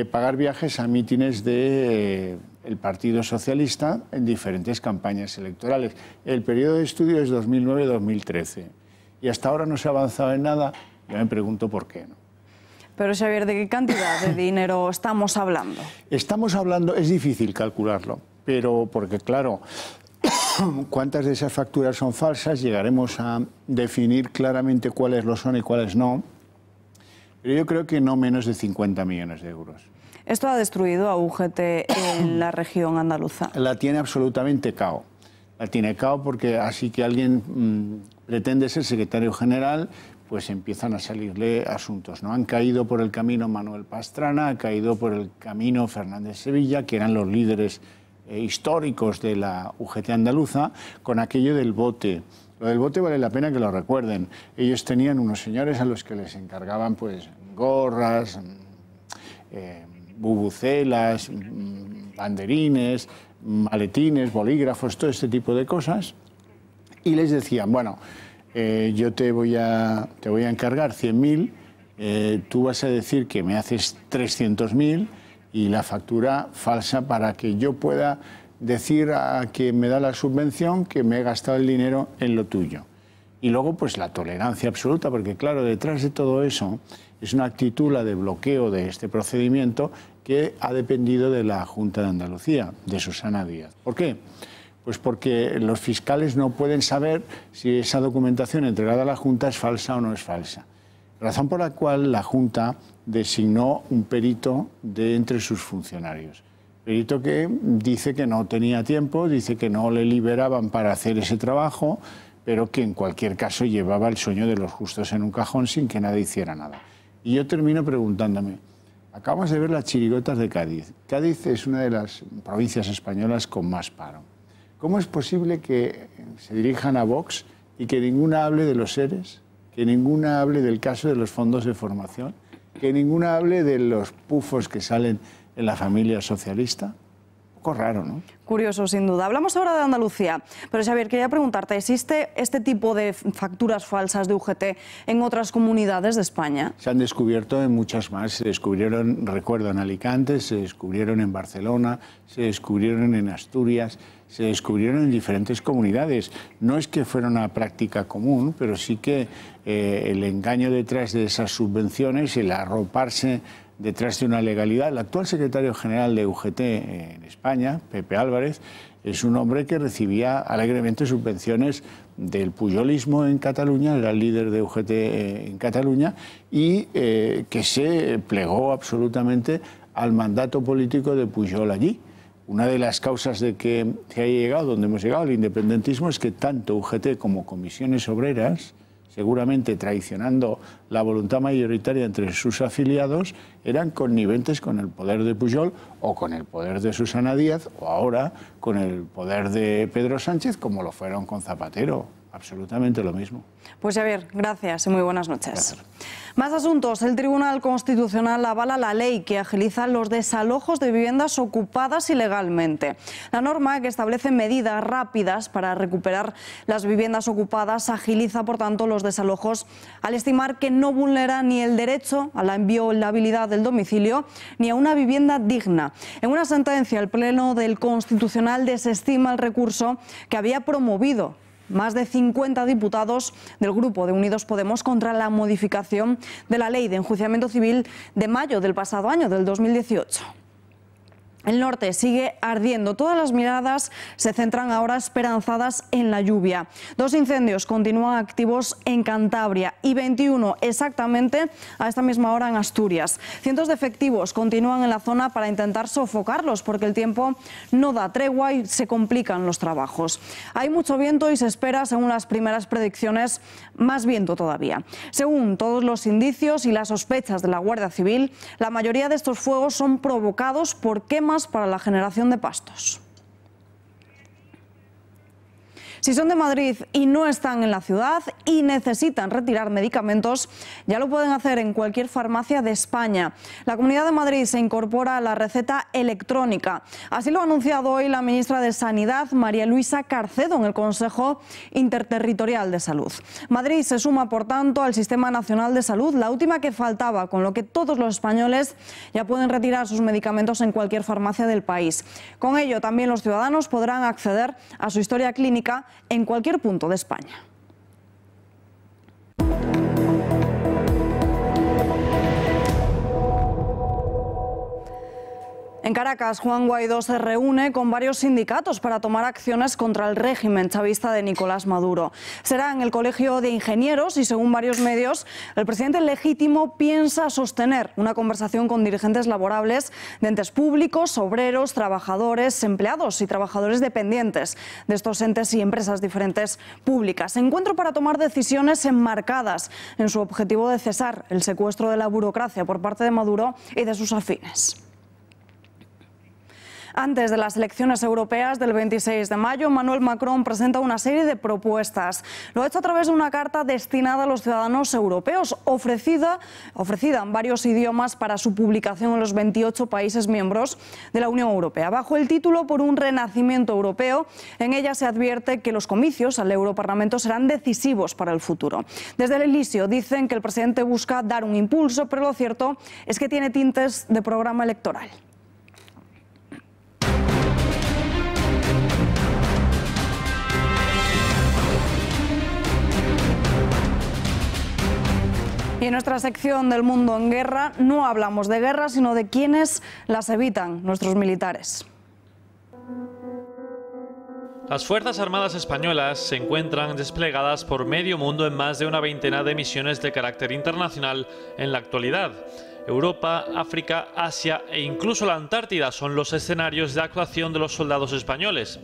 Pagar viajes a mítines del Partido Socialista en diferentes campañas electorales. El periodo de estudio es 2009-2013 y hasta ahora no se ha avanzado en nada. Yo me pregunto por qué, ¿no? Pero, Xavier, ¿de qué cantidad de dinero estamos hablando? Estamos hablando, es difícil calcularlo, pero porque, claro, cuántas de esas facturas son falsas, llegaremos a definir claramente cuáles lo son y cuáles no. Pero yo creo que no menos de 50 millones de euros. ¿Esto ha destruido a UGT en la región andaluza? La tiene absolutamente cao. La tiene cao porque así que alguien pretende ser secretario general, pues empiezan a salirle asuntos, ¿no? Han caído por el camino Manuel Pastrana, ha caído por el camino Fernández Sevilla, que eran los líderes históricos de la UGT andaluza, con aquello del bote. Lo del bote vale la pena que lo recuerden. Ellos tenían unos señores a los que les encargaban pues gorras, bubucelas, banderines, maletines, bolígrafos, todo este tipo de cosas. Y les decían, bueno, yo te voy a encargar 100.000, tú vas a decir que me haces 300.000 y la factura falsa para que yo pueda decir a quien me da la subvención que me he gastado el dinero en lo tuyo. Y luego, pues la tolerancia absoluta, porque claro, detrás de todo eso es una actitud, la de bloqueo de este procedimiento, que ha dependido de la Junta de Andalucía, de Susana Díaz. ¿Por qué? Pues porque los fiscales no pueden saber si esa documentación entregada a la Junta es falsa o no es falsa. Razón por la cual la Junta designó un perito de entre sus funcionarios. Perito que dice que no tenía tiempo, dice que no le liberaban para hacer ese trabajo, pero que en cualquier caso llevaba el sueño de los justos en un cajón sin que nadie hiciera nada. Y yo termino preguntándome, acabamos de ver las chirigotas de Cádiz. Cádiz es una de las provincias españolas con más paro. ¿Cómo es posible que se dirijan a Vox y que ninguna hable de los seres, que ninguna hable del caso de los fondos de formación, que ninguna hable de los pufos que salen en la familia socialista? Un poco raro, ¿no? Curioso, sin duda. Hablamos ahora de Andalucía, pero Xavier, quería preguntarte, ¿existe este tipo de facturas falsas de UGT en otras comunidades de España? Se han descubierto en muchas más. Se descubrieron, recuerdo, en Alicante, se descubrieron en Barcelona, se descubrieron en Asturias, se descubrieron en diferentes comunidades. No es que fuera una práctica común, pero sí que el engaño detrás de esas subvenciones, el arroparse detrás de una legalidad. El actual secretario general de UGT en España, Pepe Álvarez, es un hombre que recibía alegremente subvenciones del pujolismo en Cataluña, era el líder de UGT en Cataluña, y que se plegó absolutamente al mandato político de Pujol allí. Una de las causas de que se haya llegado donde hemos llegado, el independentismo, es que tanto UGT como comisiones obreras, seguramente traicionando la voluntad mayoritaria entre sus afiliados, eran conniventes con el poder de Pujol o con el poder de Susana Díaz o ahora con el poder de Pedro Sánchez, como lo fueron con Zapatero. absolutamente lo mismo. Pues Xavier, gracias y muy buenas noches. Gracias. Más asuntos. El Tribunal Constitucional avala la ley que agiliza los desalojos de viviendas ocupadas ilegalmente. La norma, que establece medidas rápidas para recuperar las viviendas ocupadas, agiliza, por tanto, los desalojos al estimar que no vulnera ni el derecho a la inviolabilidad del domicilio ni a una vivienda digna. En una sentencia, el Pleno del Constitucional desestima el recurso que había promovido más de 50 diputados del grupo de Unidos Podemos contra la modificación de la ley de enjuiciamiento civil de mayo del pasado año, del 2018. El norte sigue ardiendo. Todas las miradas se centran ahora esperanzadas en la lluvia. 2 incendios continúan activos en Cantabria y 21 exactamente a esta misma hora en Asturias. Cientos de efectivos continúan en la zona para intentar sofocarlos porque el tiempo no da tregua y se complican los trabajos. Hay mucho viento y se espera, según las primeras predicciones, más viento todavía. Según todos los indicios y las sospechas de la Guardia Civil, la mayoría de estos fuegos son provocados por quemas para la generación de pastos. Si son de Madrid y no están en la ciudad y necesitan retirar medicamentos, ya lo pueden hacer en cualquier farmacia de España. La Comunidad de Madrid se incorpora a la receta electrónica. Así lo ha anunciado hoy la ministra de Sanidad, María Luisa Carcedo, en el Consejo Interterritorial de Salud. Madrid se suma, por tanto, al Sistema Nacional de Salud, la última que faltaba, con lo que todos los españoles ya pueden retirar sus medicamentos en cualquier farmacia del país. Con ello, también los ciudadanos podrán acceder a su historia clínica en cualquier punto de España. En Caracas, Juan Guaidó se reúne con varios sindicatos para tomar acciones contra el régimen chavista de Nicolás Maduro. Será en el Colegio de Ingenieros y, según varios medios, el presidente legítimo piensa sostener una conversación con dirigentes laborables de entes públicos, obreros, trabajadores, empleados y trabajadores dependientes de estos entes y empresas diferentes públicas. Encuentro para tomar decisiones enmarcadas en su objetivo de cesar el secuestro de la burocracia por parte de Maduro y de sus afines. Antes de las elecciones europeas del 26 de mayo, Emmanuel Macron presenta una serie de propuestas. Lo ha hecho a través de una carta destinada a los ciudadanos europeos, ofrecida en varios idiomas para su publicación en los 28 países miembros de la Unión Europea. Bajo el título Por un renacimiento europeo, en ella se advierte que los comicios al Europarlamento serán decisivos para el futuro. Desde el Elíseo dicen que el presidente busca dar un impulso, pero lo cierto es que tiene tintes de programa electoral. Y en nuestra sección del Mundo en Guerra no hablamos de guerra, sino de quienes las evitan, nuestros militares. Las Fuerzas Armadas Españolas se encuentran desplegadas por medio mundo en más de una veintena de misiones de carácter internacional en la actualidad. Europa, África, Asia e incluso la Antártida son los escenarios de actuación de los soldados españoles.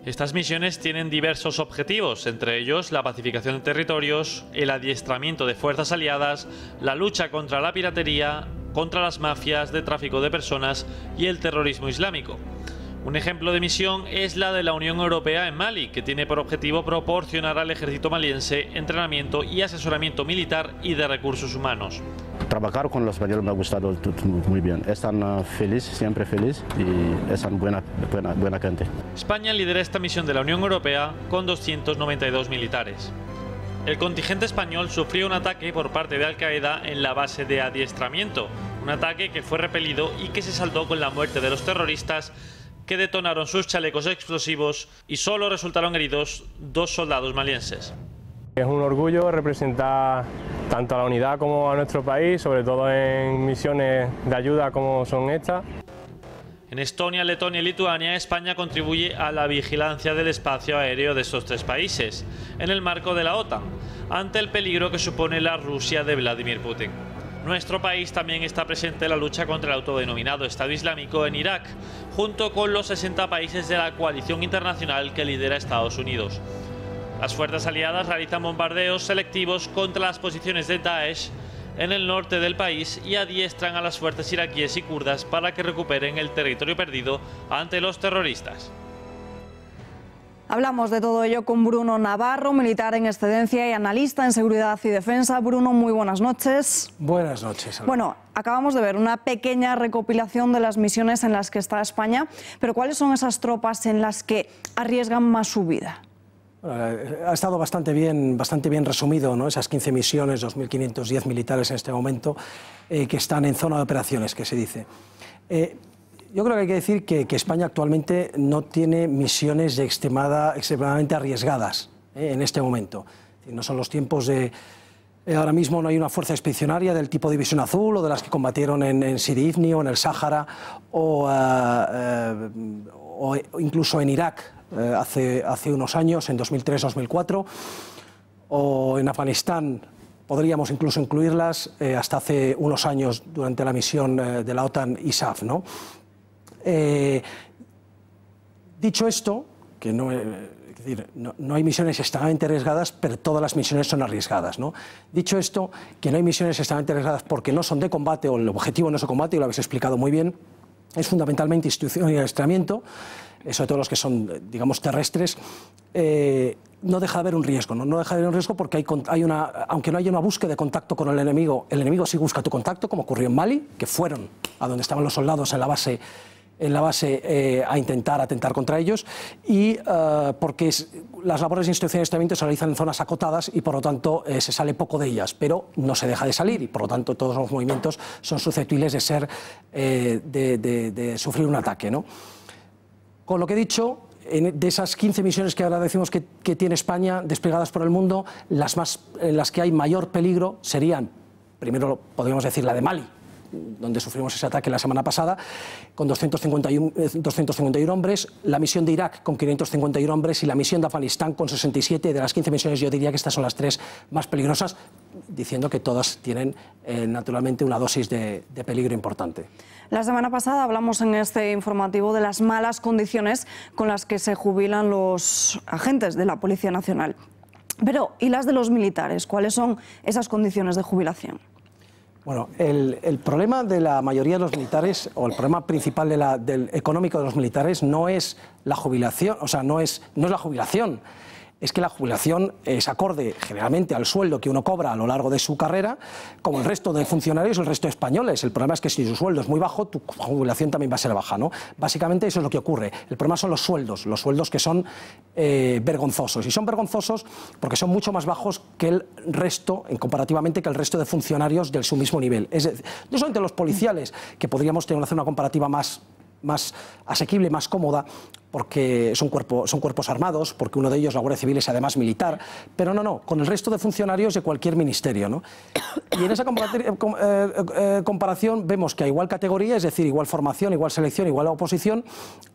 Estas misiones tienen diversos objetivos, entre ellos la pacificación de territorios, el adiestramiento de fuerzas aliadas, la lucha contra la piratería, contra las mafias de tráfico de personas y el terrorismo islámico. Un ejemplo de misión es la de la Unión Europea en Mali, que tiene por objetivo proporcionar al ejército maliense entrenamiento y asesoramiento militar y de recursos humanos. Trabajar con los españoles me ha gustado muy bien. Están felices, siempre felices y están buena gente. España lidera esta misión de la Unión Europea con 292 militares. El contingente español sufrió un ataque por parte de Al-Qaeda en la base de adiestramiento, un ataque que fue repelido y que se saldó con la muerte de los terroristas que detonaron sus chalecos explosivos y solo resultaron heridos 2 soldados malienses. Es un orgullo representar tanto a la unidad como a nuestro país, sobre todo en misiones de ayuda como son estas. En Estonia, Letonia y Lituania, España contribuye a la vigilancia del espacio aéreo de estos 3 países, en el marco de la OTAN, ante el peligro que supone la Rusia de Vladimir Putin. Nuestro país también está presente en la lucha contra el autodenominado Estado Islámico en Irak, junto con los 60 países de la coalición internacional que lidera Estados Unidos. Las fuerzas aliadas realizan bombardeos selectivos contra las posiciones de Daesh en el norte del país y adiestran a las fuerzas iraquíes y kurdas para que recuperen el territorio perdido ante los terroristas. Hablamos de todo ello con Bruno Navarro, militar en excedencia y analista en seguridad y defensa. Bruno, muy buenas noches. Buenas noches. Alba. Bueno, acabamos de ver una pequeña recopilación de las misiones en las que está España, pero ¿cuáles son esas tropas en las que arriesgan más su vida? Ha estado bastante bien resumido, ¿no? Esas 15 misiones, 2.510 militares en este momento, que están en zona de operaciones, que se dice. Yo creo que hay que decir que España actualmente no tiene misiones extremadamente arriesgadas en este momento. No son los tiempos de... ahora mismo no hay una fuerza expedicionaria del tipo División Azul o de las que combatieron en Sidi Ifni o en el Sáhara o incluso en Irak hace unos años, en 2003-2004, o en Afganistán. Podríamos incluso incluirlas hasta hace unos años durante la misión de la OTAN ISAF, ¿no? Dicho esto, que no hay misiones extremadamente arriesgadas, pero todas las misiones son arriesgadas, ¿no? Dicho esto, que no hay misiones extremadamente arriesgadas porque no son de combate o el objetivo no es el combate, y lo habéis explicado muy bien, es fundamentalmente institución y adiestramiento, sobre todo los que son, digamos, terrestres. No deja de haber un riesgo, ¿no? No deja de haber un riesgo porque aunque no haya una búsqueda de contacto con el enemigo sí busca tu contacto, como ocurrió en Mali, que fueron a donde estaban los soldados en la base a intentar atentar contra ellos, y porque las labores de institución y adiestramiento se realizan en zonas acotadas y por lo tanto se sale poco de ellas, pero no se deja de salir y por lo tanto todos los movimientos son susceptibles de sufrir un ataque, ¿no? Con lo que he dicho, de esas 15 misiones que ahora decimos que tiene España desplegadas por el mundo, en las que hay mayor peligro serían, primero podríamos decir la de Mali, donde sufrimos ese ataque la semana pasada, con 251 hombres, la misión de Irak con 551 hombres y la misión de Afganistán con 67. De las 15 misiones yo diría que estas son las 3 más peligrosas, diciendo que todas tienen naturalmente una dosis de peligro importante. La semana pasada hablamos en este informativo de las malas condiciones con las que se jubilan los agentes de la Policía Nacional. Pero, ¿y las de los militares? ¿Cuáles son esas condiciones de jubilación? Bueno, el problema de la mayoría de los militares, o el problema principal del económico de los militares, no es la jubilación, o sea, no es la jubilación. Es que la jubilación es acorde generalmente al sueldo que uno cobra a lo largo de su carrera, como el resto de funcionarios y el resto de españoles. El problema es que si su sueldo es muy bajo, tu jubilación también va a ser baja, ¿no? Básicamente eso es lo que ocurre. El problema son los sueldos que son vergonzosos. Y son vergonzosos porque son mucho más bajos que el resto, comparativamente que el resto de funcionarios de su mismo nivel. Es decir, no solamente los policiales, que podríamos hacer una comparativa más asequible, más cómoda, porque son cuerpos armados, porque uno de ellos, la Guardia Civil, es además militar, pero no, con el resto de funcionarios de cualquier ministerio, ¿no? Y en esa comparación vemos que a igual categoría, es decir, igual formación, igual selección, igual oposición,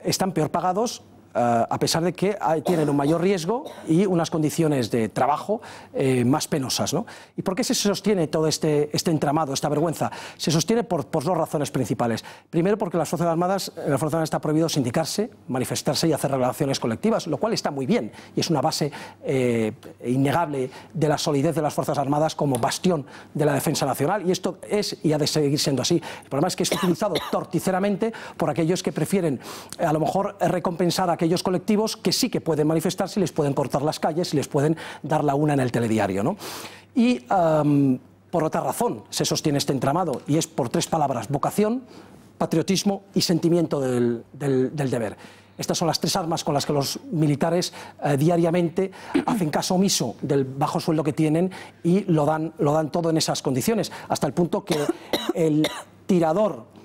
están peor pagados, a pesar de que tienen un mayor riesgo y unas condiciones de trabajo más penosas, ¿no? ¿Y por qué se sostiene todo este entramado, esta vergüenza? Se sostiene por 2 razones principales. Primero, porque en las Fuerzas Armadas está prohibido sindicarse, manifestarse y hacer relaciones colectivas, lo cual está muy bien y es una base innegable de la solidez de las Fuerzas Armadas como bastión de la defensa nacional, y esto es y ha de seguir siendo así. El problema es que es utilizado torticeramente por aquellos que prefieren a lo mejor recompensar a aquellos colectivos que sí que pueden manifestarse y les pueden cortar las calles y les pueden dar la una en el telediario, ¿no? Y por otra razón se sostiene este entramado, y es por 3 palabras: vocación, patriotismo y sentimiento del deber. Estas son las 3 armas con las que los militares diariamente hacen caso omiso del bajo sueldo que tienen y lo dan todo en esas condiciones, hasta el punto que el tirador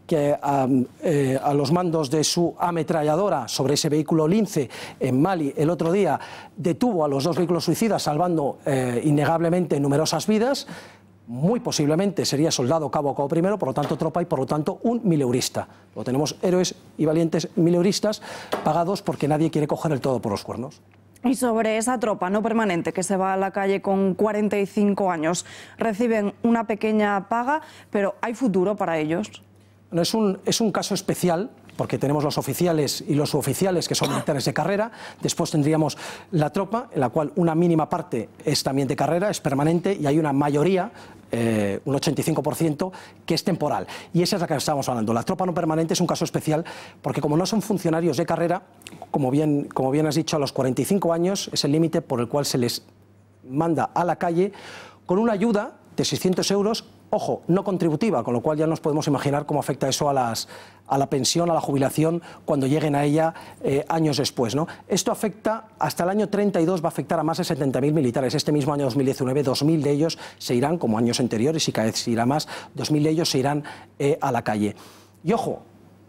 que a los mandos de su ametralladora sobre ese vehículo Lince en Mali el otro día detuvo a los 2 vehículos suicidas, salvando innegablemente numerosas vidas. Muy posiblemente sería soldado cabo a cabo primero, por lo tanto tropa y por lo tanto un mileurista. Lo tenemos héroes y valientes mileuristas pagados porque nadie quiere coger el todo por los cuernos. Y sobre esa tropa no permanente que se va a la calle con 45 años, reciben una pequeña paga, pero ¿hay futuro para ellos? Es un caso especial porque tenemos los oficiales y los suboficiales que son militares de carrera, después tendríamos la tropa en la cual una mínima parte es también de carrera, es permanente, y hay una mayoría un 85% que es temporal. Y esa es la que estamos hablando. La tropa no permanente es un caso especial porque como no son funcionarios de carrera, como bien has dicho, a los 45 años es el límite por el cual se les manda a la calle con una ayuda de 600 euros, ojo, no contributiva, con lo cual ya nos podemos imaginar cómo afecta eso a la pensión, a la jubilación, cuando lleguen a ella años después, ¿no? Esto afecta, hasta el año 32 va a afectar a más de 70.000 militares. Este mismo año 2019, 2.000 de ellos se irán, como años anteriores, y cada vez se irá más, 2.000 de ellos se irán a la calle. Y ojo,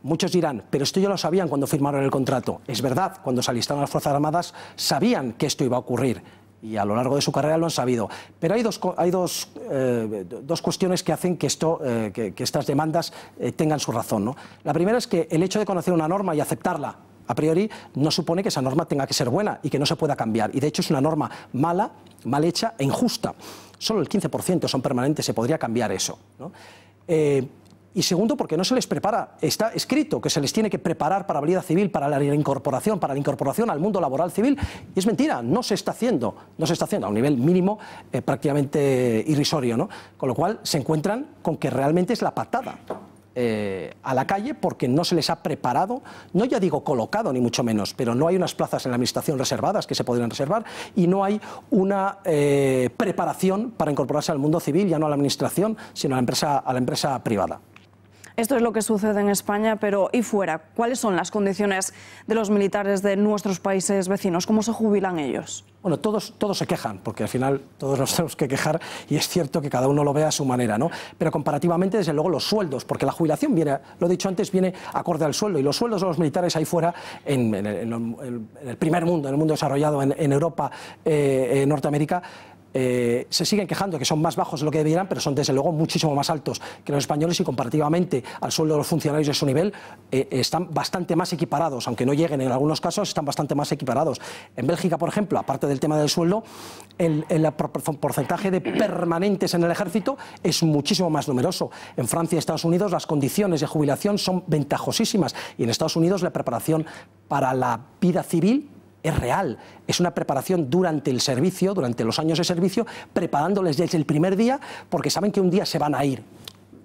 muchos dirán, pero esto ya lo sabían cuando firmaron el contrato. Es verdad, cuando se alistaron a las Fuerzas Armadas sabían que esto iba a ocurrir. Y a lo largo de su carrera lo han sabido. Pero hay dos cuestiones que hacen que, que estas demandas tengan su razón, ¿no? La primera es que el hecho de conocer una norma y aceptarla a priori no supone que esa norma tenga que ser buena y que no se pueda cambiar. Y de hecho es una norma mala, mal hecha e injusta. Solo el 15% son permanentes, se podría cambiar eso, ¿no? Y segundo, porque no se les prepara, está escrito que se les tiene que preparar para la vida civil, para la incorporación al mundo laboral civil, y es mentira, no se está haciendo a un nivel mínimo prácticamente irrisorio, ¿no? Con lo cual se encuentran con que realmente es la patada a la calle porque no se les ha preparado, no ya digo colocado ni mucho menos, pero no hay unas plazas en la administración reservadas que se podrían reservar y no hay una preparación para incorporarse al mundo civil, ya no a la administración, sino a la empresa privada. Esto es lo que sucede en España, pero ¿y fuera? ¿Cuáles son las condiciones de los militares de nuestros países vecinos? ¿Cómo se jubilan ellos? Bueno, todos se quejan, porque al final todos nos tenemos que quejar y es cierto que cada uno lo ve a su manera, ¿no? Pero comparativamente, desde luego, los sueldos, porque la jubilación viene, lo he dicho antes, viene acorde al sueldo y los sueldos de los militares ahí fuera, en el primer mundo, en el mundo desarrollado, en Europa, Norteamérica, se siguen quejando que son más bajos de lo que debieran, pero son desde luego muchísimo más altos que los españoles y comparativamente al sueldo de los funcionarios de su nivel están bastante más equiparados, aunque no lleguen en algunos casos, están bastante más equiparados. En Bélgica, por ejemplo, aparte del tema del sueldo, el porcentaje de permanentes en el ejército es muchísimo más numeroso. En Francia y Estados Unidos las condiciones de jubilación son ventajosísimas y en Estados Unidos la preparación para la vida civil es real, es una preparación durante el servicio, durante los años de servicio, preparándoles desde el primer día, porque saben que un día se van a ir,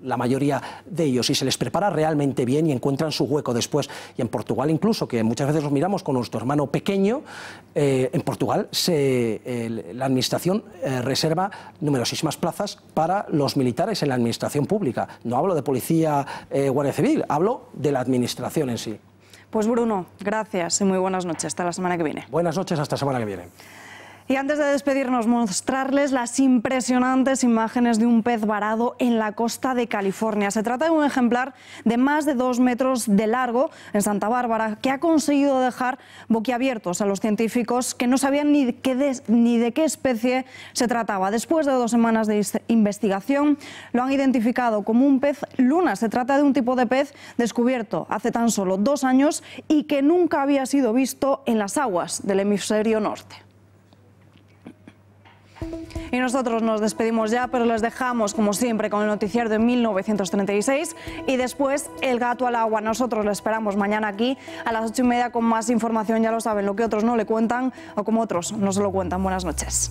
la mayoría de ellos, y se les prepara realmente bien y encuentran su hueco después. Y en Portugal incluso, que muchas veces los miramos con nuestro hermano pequeño, en Portugal la administración reserva numerosísimas plazas para los militares en la administración pública. No hablo de policía, guardia civil, hablo de la administración en sí. Pues Bruno, gracias y muy buenas noches. Hasta la semana que viene. Buenas noches, hasta la semana que viene. Y antes de despedirnos, mostrarles las impresionantes imágenes de un pez varado en la costa de California. Se trata de un ejemplar de más de 2 metros de largo en Santa Bárbara que ha conseguido dejar boquiabiertos a los científicos que no sabían ni de qué especie se trataba. Después de 2 semanas de investigación, lo han identificado como un pez luna. Se trata de un tipo de pez descubierto hace tan solo 2 años y que nunca había sido visto en las aguas del hemisferio norte. Y nosotros nos despedimos ya, pero les dejamos, como siempre, con el noticiario de 1936 y después el gato al agua. Nosotros le esperamos mañana aquí a las 8:30 con más información, ya lo saben, lo que otros no le cuentan o como otros no se lo cuentan. Buenas noches.